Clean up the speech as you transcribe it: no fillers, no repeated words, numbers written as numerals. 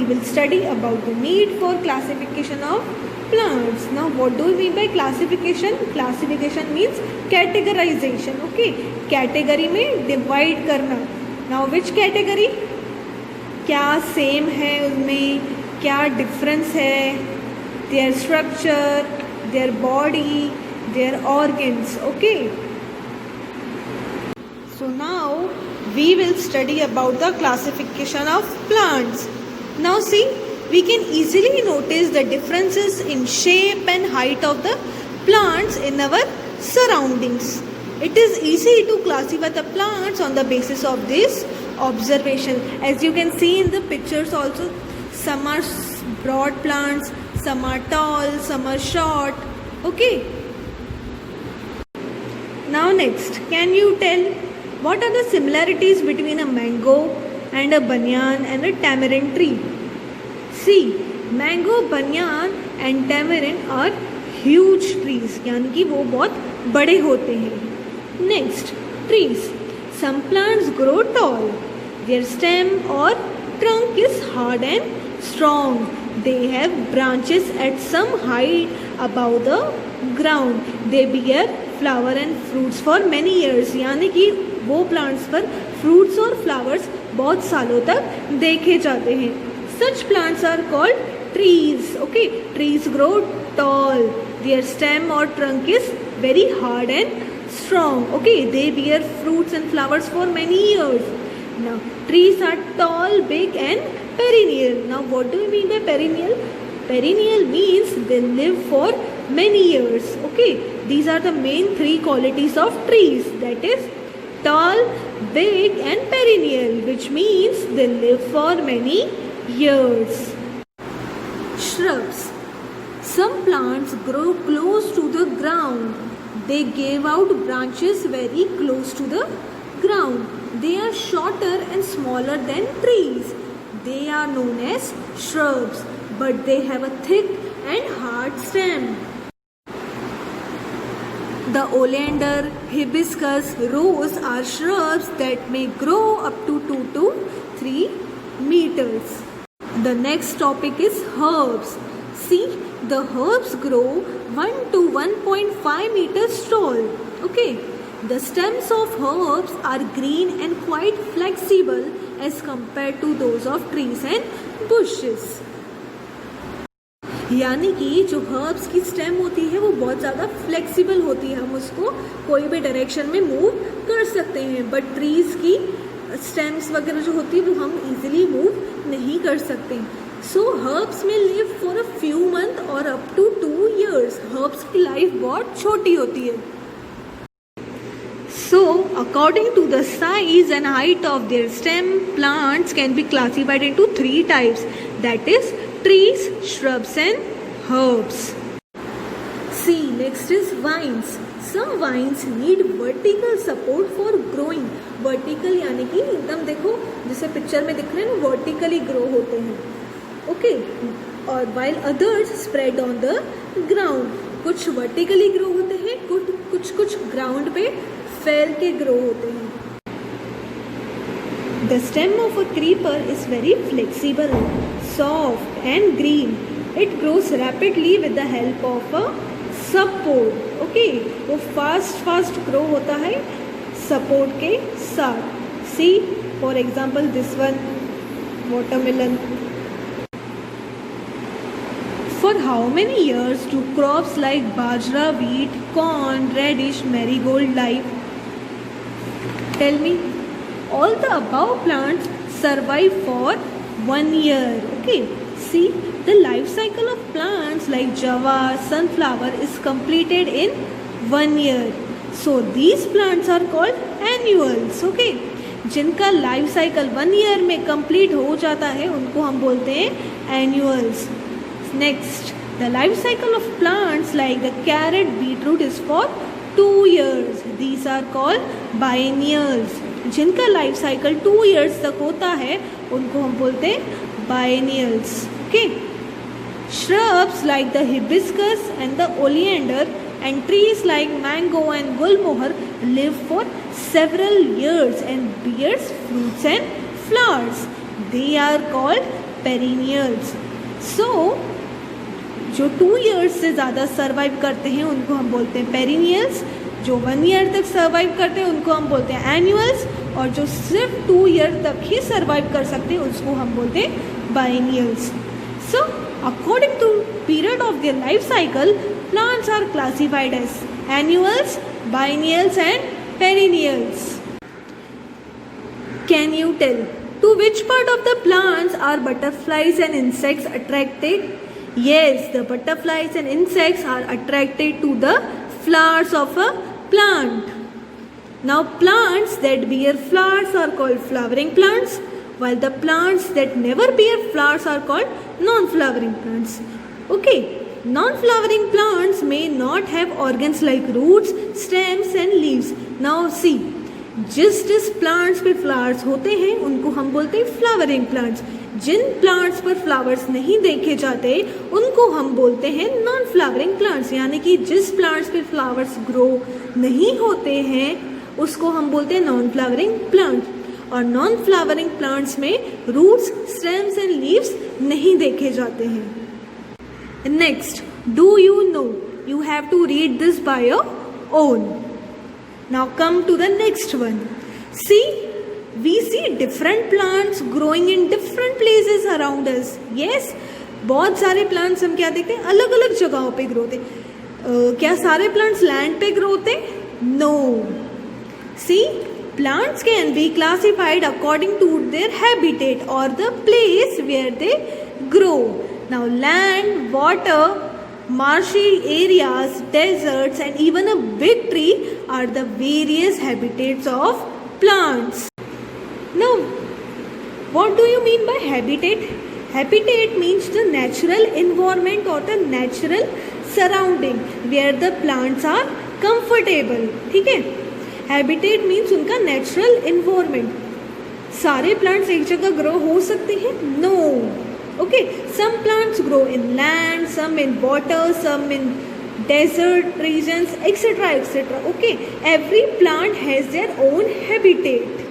we will study about the need for classification of plants. Now what do we mean by classification? Classification means categorization. Okay, category में divide करना. Now which category? क्या same है उसमें, क्या difference है, their structure, their body, their organs. Okay, so now we will study about the classification of plants. Now see, we can easily notice the differences in shape and height of the plants in our surroundings. It is easy to classify the plants on the basis of this observation. As you can see in the pictures also, some are broad plants, some are tall, some are short. Okay. Now next, can you tell what are the similarities between a mango and a banyan and a tamarind tree? See, mango, banyan and tamarind are huge trees, यानी कि वो बहुत बड़े होते हैं. Next, trees. Some plants grow tall. Their stem or trunk is hard and strong. They have branches at some height above the ground. They bear flower and fruits for many years. यानी कि वो plants पर fruits और flowers बहुत सालों तक देखे जाते हैं. Such plants are called trees. Okay, trees grow tall. Their stem or trunk is very hard and strong. Okay, they bear fruits and flowers for many years. Now, trees are tall, big and perennial. Now, what do we mean by perennial? Perennial means they live for many years. Okay, these are the main three qualities of trees. That is tall, big and perennial, which means they live for many years. Shrubs. Some plants grow close to the ground. They give out branches very close to the ground. They are shorter and smaller than trees. They are known as shrubs, but they have a thick and hard stem. The oleander, hibiscus, rose are shrubs that may grow up to 2 to 3 meters. The next topic is herbs. See, the herbs grow 1 to 1.5 meters tall. Okay, the stems of herbs are green and quite flexible as compared to those of trees and bushes. यानी कि जो herbs की stem होती है वो बहुत ज़्यादा flexible होती है, हम उसको कोई भी डायरेक्शन में मूव कर सकते हैं. बट ट्रीज़ की स्टेम्स वगैरह जो होती है वो हम इजीली मूव नहीं कर सकते. सो हर्ब्स में live for a few month और अप टू 2 years. हर्ब्स की लाइफ बहुत छोटी होती है. So, according to the size and height of their stem, plants can be classified into 3 types. That is trees, shrubs and herbs. See, next is vines. Some vines need vertical support for growing. Vertical यानी कि एकदम देखो जैसे picture में दिख रहे हैं ना, vertically grow होते हैं. Okay, और while others spread on the ground. कुछ vertically grow होते हैं, कुछ ground पे फैल के grow होते हैं. The stem of a creeper is very flexible, soft and green. It grows rapidly with the help of a support. Okay, वो fast grow होता है support के साथ. See, for example, this one, watermelon. For how many years do crops like bajra, wheat, corn, radish, marigold live? Tell me. All the above plants survive for 1 year. Okay, see, the life cycle of plants like java, sunflower is completed in 1 year. So these plants are called annuals. Okay, जिनका life cycle 1 year में complete हो जाता है उनको हम बोलते हैं annuals. Next, the life cycle of plants like the carrot, beetroot is for 2 years. These are called biennials. जिनका लाइफ साइकिल 2 years तक होता है उनको हम बोलते हैं biennials. Okay, shrubs like the hibiscus and the oleander and trees like mango and gulmohar live for several years and bears fruits and flowers. They are called perennials. So जो 2 years से ज़्यादा सर्वाइव करते हैं उनको हम बोलते हैं perennials, जो 1 year तक सर्वाइव करते हैं उनको हम बोलते हैं एनुअल्स, और जो सिर्फ 2 year तक ही सर्वाइव कर सकते हैं उसको हम बोलते हैं biennials. So according to period of their life cycle, plants are classified as annuals, biennials and perennials. Can you tell to which part of the plants are butterflies and insects attracted? Yes, the butterflies and insects are attracted to the flowers of a plant. Now, plants that bear flowers are called flowering plants, while the plants that never bear flowers are called non-flowering plants. Okay. Non-flowering plants may not have organs like roots, stems and leaves. Now see, जिस plants पे flowers होते हैं उनको हम बोलते हैं flowering plants. जिन plants पर flowers नहीं देखे जाते उनको हम बोलते हैं non-flowering plants. यानी कि जिस plants पे flowers grow नहीं होते हैं उसको हम बोलते हैं non-flowering plants. और non-flowering plants में roots, stems and leaves नहीं देखे जाते हैं. Next, do you know? You have to read this by your own. Now come to the next one. See, we see different plants growing in different places around us. Yes, बहुत सारे plants हम क्या देखते हैं, अलग अलग जगहों पे ग्रो होते हैं. क्या सारे plants land पे ग्रो होते हैं? No. See, plants can be classified according to their habitat or the place where they grow. Now land, water, marshy areas, deserts and even a big tree are the various habitats of plants. Now what do you mean by habitat? Habitat means the natural environment or the natural surrounding where the plants are comfortable. ठीक है, habitat means उनका natural environment. सारे plants एक जगह grow हो सकते हैं? No. Okay, some plants grow in land, some in water, some in desert regions, etc., etc. Okay, every plant has their own habitat.